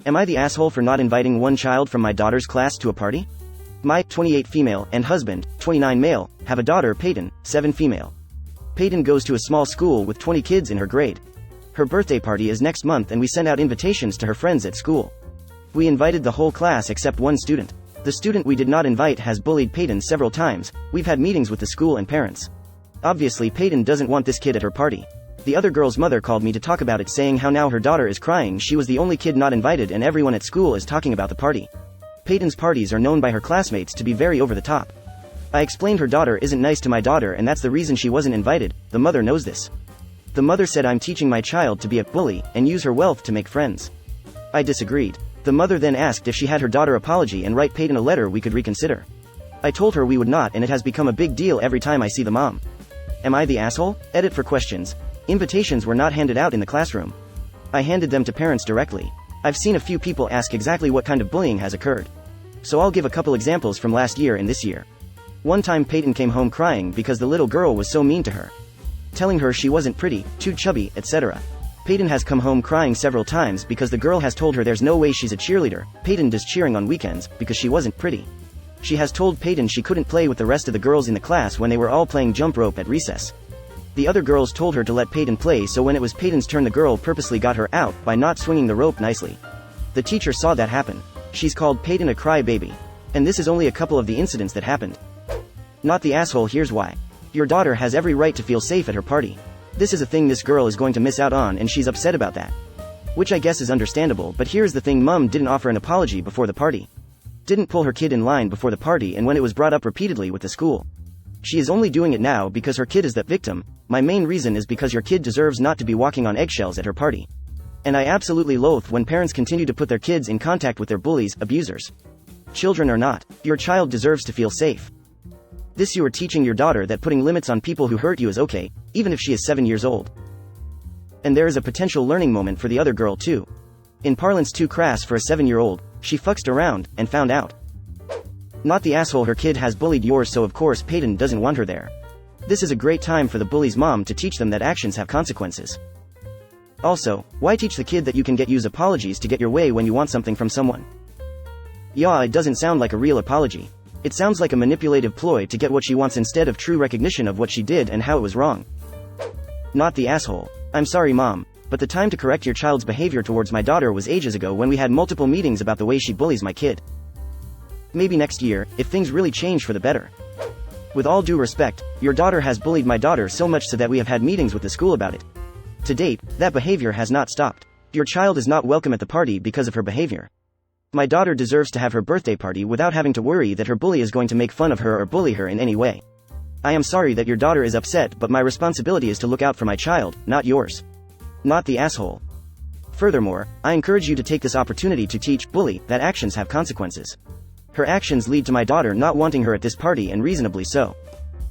Am I the asshole for not inviting one child from my daughter's class to a party? My, 28 female, and husband, 29 male, have a daughter, Peyton, 7 female. Peyton goes to a small school with 20 kids in her grade. Her birthday party is next month and we sent out invitations to her friends at school. We invited the whole class except one student. The student we did not invite has bullied Peyton several times. We've had meetings with the school and parents. Obviously Peyton doesn't want this kid at her party. The other girl's mother called me to talk about it, saying how now her daughter is crying she was the only kid not invited and everyone at school is talking about the party. Peyton's parties are known by her classmates to be very over the top. I explained her daughter isn't nice to my daughter and that's the reason she wasn't invited. The mother knows this. The mother said I'm teaching my child to be a bully and use her wealth to make friends. I disagreed. The mother then asked if she had her daughter apology and write Peyton a letter we could reconsider. I told her we would not, and it has become a big deal every time I see the mom. Am I the asshole? Edit for questions. Invitations were not handed out in the classroom. I handed them to parents directly. I've seen a few people ask exactly what kind of bullying has occurred. So I'll give a couple examples from last year and this year. One time Peyton came home crying because the little girl was so mean to her, telling her she wasn't pretty, too chubby, etc. Peyton has come home crying several times because the girl has told her there's no way she's a cheerleader. Peyton does cheering on weekends because she wasn't pretty. She has told Peyton she couldn't play with the rest of the girls in the class when they were all playing jump rope at recess. The other girls told her to let Peyton play, so when it was Peyton's turn the girl purposely got her out by not swinging the rope nicely. The teacher saw that happen. She's called Peyton a crybaby. And this is only a couple of the incidents that happened. Not the asshole. Here's why. Your daughter has every right to feel safe at her party. This is a thing this girl is going to miss out on and she's upset about that. Which I guess is understandable, but here's the thing: mom didn't offer an apology before the party. Didn't pull her kid in line before the party and when it was brought up repeatedly with the school. She is only doing it now because her kid is the victim. My main reason is because your kid deserves not to be walking on eggshells at her party. And I absolutely loathe when parents continue to put their kids in contact with their bullies, abusers. Children are not. Your child deserves to feel safe. This you are teaching your daughter that putting limits on people who hurt you is okay, even if she is 7 years old. And there is a potential learning moment for the other girl too. In parlance too crass for a 7-year-old, she fucked around and found out. Not the asshole. Her kid has bullied yours, so of course Peyton doesn't want her there. This is a great time for the bully's mom to teach them that actions have consequences. Also, why teach the kid that you can use apologies to get your way when you want something from someone? Yeah, it doesn't sound like a real apology. It sounds like a manipulative ploy to get what she wants instead of true recognition of what she did and how it was wrong. Not the asshole. I'm sorry mom, but the time to correct your child's behavior towards my daughter was ages ago when we had multiple meetings about the way she bullies my kid. Maybe next year, if things really change for the better. With all due respect, your daughter has bullied my daughter so much so that we have had meetings with the school about it. To date, that behavior has not stopped. Your child is not welcome at the party because of her behavior. My daughter deserves to have her birthday party without having to worry that her bully is going to make fun of her or bully her in any way. I am sorry that your daughter is upset, but my responsibility is to look out for my child, not yours. Not the asshole. Furthermore, I encourage you to take this opportunity to teach bully that actions have consequences. Her actions lead to my daughter not wanting her at this party, and reasonably so.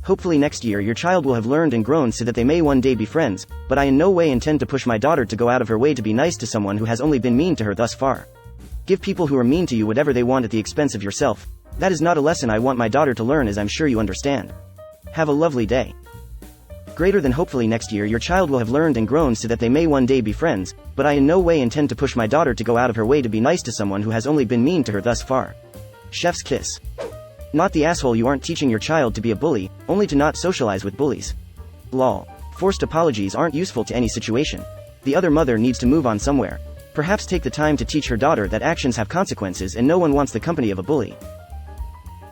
Hopefully next year your child will have learned and grown so that they may one day be friends, but I in no way intend to push my daughter to go out of her way to be nice to someone who has only been mean to her thus far. Give people who are mean to you whatever they want at the expense of yourself. That is not a lesson I want my daughter to learn, as I'm sure you understand. Have a lovely day. Greater than hopefully next year your child will have learned and grown so that they may one day be friends, but I in no way intend to push my daughter to go out of her way to be nice to someone who has only been mean to her thus far. Chef's kiss. Not the asshole. You aren't teaching your child to be a bully, only to not socialize with bullies. Lol. Forced apologies aren't useful to any situation. The other mother needs to move on somewhere. Perhaps take the time to teach her daughter that actions have consequences and no one wants the company of a bully.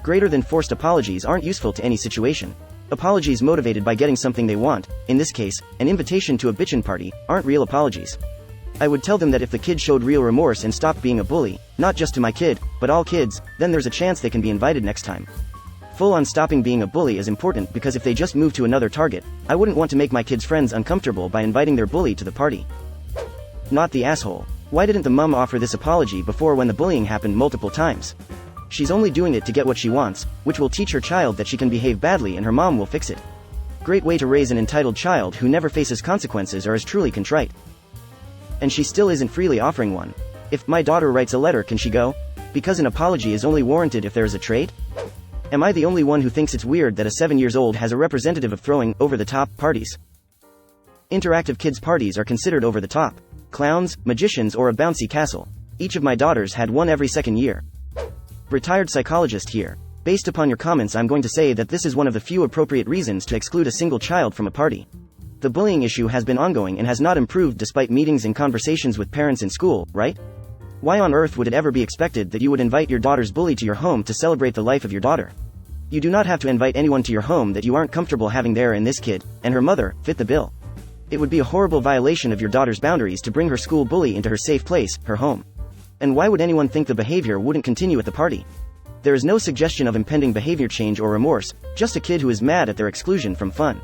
Greater than forced apologies aren't useful to any situation. Apologies motivated by getting something they want, in this case, an invitation to a bitchin' party, aren't real apologies. I would tell them that if the kid showed real remorse and stopped being a bully, not just to my kid, but all kids, then there's a chance they can be invited next time. Full on stopping being a bully is important because if they just move to another target, I wouldn't want to make my kids' friends uncomfortable by inviting their bully to the party. Not the asshole. Why didn't the mum offer this apology before when the bullying happened multiple times? She's only doing it to get what she wants, which will teach her child that she can behave badly and her mom will fix it. Great way to raise an entitled child who never faces consequences or is truly contrite. And she still isn't freely offering one. If my daughter writes a letter, can she go? Because an apology is only warranted if there is a trade? Am I the only one who thinks it's weird that a 7-year-old has a representative of throwing over-the-top parties? Interactive kids' parties are considered over the top. Clowns, magicians, or a bouncy castle. Each of my daughters had one every second year. Retired psychologist here. Based upon your comments, I'm going to say that this is one of the few appropriate reasons to exclude a single child from a party. The bullying issue has been ongoing and has not improved despite meetings and conversations with parents in school, right? Why on earth would it ever be expected that you would invite your daughter's bully to your home to celebrate the life of your daughter? You do not have to invite anyone to your home that you aren't comfortable having there, and this kid, and her mother, fit the bill. It would be a horrible violation of your daughter's boundaries to bring her school bully into her safe place, her home. And why would anyone think the behavior wouldn't continue at the party? There is no suggestion of impending behavior change or remorse, just a kid who is mad at their exclusion from fun.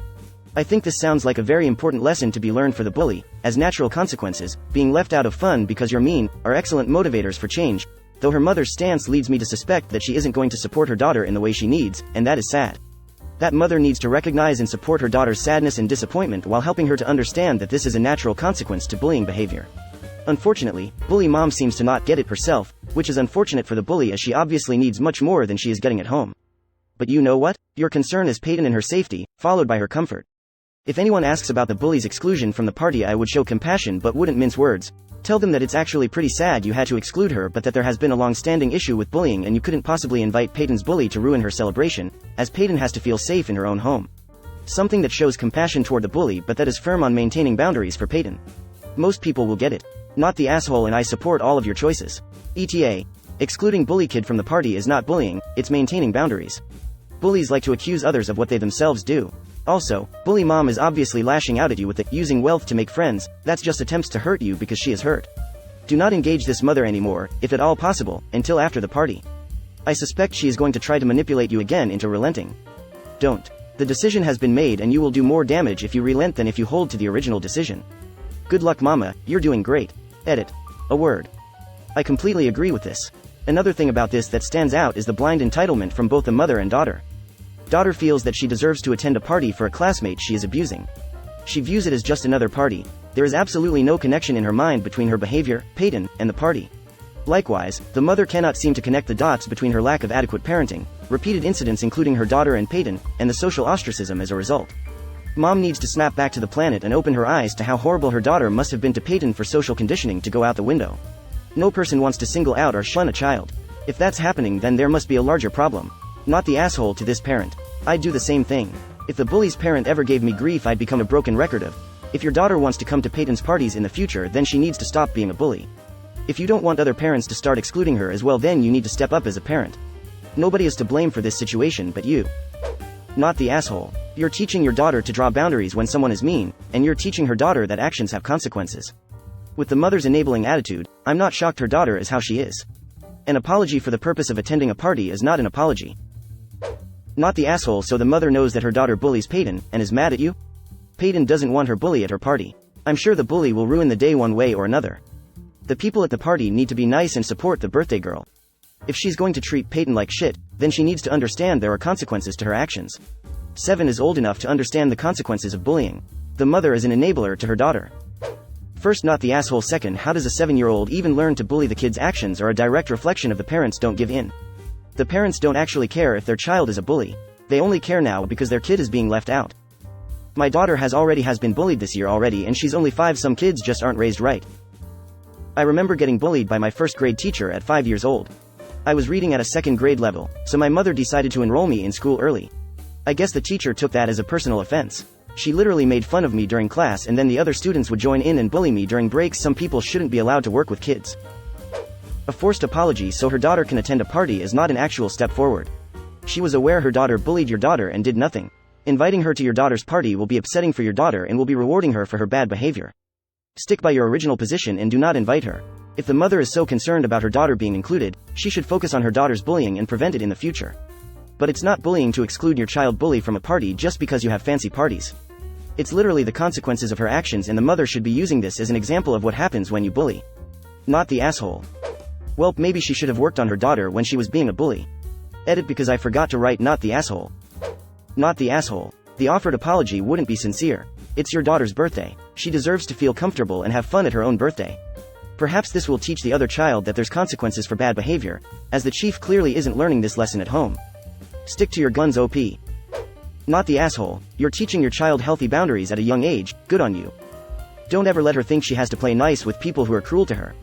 I think this sounds like a very important lesson to be learned for the bully, as natural consequences, being left out of fun because you're mean, are excellent motivators for change, though her mother's stance leads me to suspect that she isn't going to support her daughter in the way she needs, and that is sad. That mother needs to recognize and support her daughter's sadness and disappointment while helping her to understand that this is a natural consequence to bullying behavior. Unfortunately, bully mom seems to not get it herself, which is unfortunate for the bully as she obviously needs much more than she is getting at home. But you know what? Your concern is Peyton and her safety, followed by her comfort. If anyone asks about the bully's exclusion from the party, I would show compassion but wouldn't mince words. Tell them that it's actually pretty sad you had to exclude her, but that there has been a long-standing issue with bullying and you couldn't possibly invite Peyton's bully to ruin her celebration, as Peyton has to feel safe in her own home. Something that shows compassion toward the bully but that is firm on maintaining boundaries for Peyton. Most people will get it. Not the asshole, and I support all of your choices. ETA. Excluding bully kid from the party is not bullying, it's maintaining boundaries. Bullies like to accuse others of what they themselves do. Also, bully mom is obviously lashing out at you with the using wealth to make friends. That's just attempts to hurt you because she is hurt. Do not engage this mother anymore, if at all possible, until after the party. I suspect she is going to try to manipulate you again into relenting. Don't. The decision has been made and you will do more damage if you relent than if you hold to the original decision. Good luck mama, you're doing great. Edit. A word. I completely agree with this. Another thing about this that stands out is the blind entitlement from both the mother and daughter. Daughter feels that she deserves to attend a party for a classmate she is abusing. She views it as just another party. There is absolutely no connection in her mind between her behavior, Peyton, and the party. Likewise, the mother cannot seem to connect the dots between her lack of adequate parenting, repeated incidents including her daughter and Peyton, and the social ostracism as a result. Mom needs to snap back to the planet and open her eyes to how horrible her daughter must have been to Peyton for social conditioning to go out the window. No person wants to single out or shun a child. If that's happening, then there must be a larger problem. Not the asshole to this parent. I'd do the same thing. If the bully's parent ever gave me grief, I'd become a broken record of. If your daughter wants to come to Peyton's parties in the future, then she needs to stop being a bully. If you don't want other parents to start excluding her as well, then you need to step up as a parent. Nobody is to blame for this situation but you. Not the asshole. You're teaching your daughter to draw boundaries when someone is mean, and you're teaching her daughter that actions have consequences. With the mother's enabling attitude, I'm not shocked her daughter is how she is. An apology for the purpose of attending a party is not an apology. Not the asshole. So the mother knows that her daughter bullies Peyton, and is mad at you? Peyton doesn't want her bully at her party. I'm sure the bully will ruin the day one way or another. The people at the party need to be nice and support the birthday girl. If she's going to treat Peyton like shit, then she needs to understand there are consequences to her actions. 7 is old enough to understand the consequences of bullying. The mother is an enabler to her daughter. First, not the asshole. Second, how does a 7-year-old even learn to bully? The kid's actions are a direct reflection of the parents don't give in. The parents don't actually care if their child is a bully. They only care now because their kid is being left out. My daughter has been bullied this year already, and she's only 5. Some kids just aren't raised right. I remember getting bullied by my first grade teacher at 5 years old. I was reading at a 2nd grade level, so my mother decided to enroll me in school early. I guess the teacher took that as a personal offense. She literally made fun of me during class, and then the other students would join in and bully me during breaks. Some people shouldn't be allowed to work with kids. A forced apology so her daughter can attend a party is not an actual step forward. She was aware her daughter bullied your daughter and did nothing. Inviting her to your daughter's party will be upsetting for your daughter and will be rewarding her for her bad behavior. Stick by your original position and do not invite her. If the mother is so concerned about her daughter being included, she should focus on her daughter's bullying and prevent it in the future. But it's not bullying to exclude your child bully from a party just because you have fancy parties. It's literally the consequences of her actions, and the mother should be using this as an example of what happens when you bully. Not the asshole. Well, maybe she should have worked on her daughter when she was being a bully. Edit because I forgot to write not the asshole. Not the asshole. The offered apology wouldn't be sincere. It's your daughter's birthday. She deserves to feel comfortable and have fun at her own birthday. Perhaps this will teach the other child that there's consequences for bad behavior, as the chief clearly isn't learning this lesson at home. Stick to your guns, OP. Not the asshole. You're teaching your child healthy boundaries at a young age. Good on you. Don't ever let her think she has to play nice with people who are cruel to her.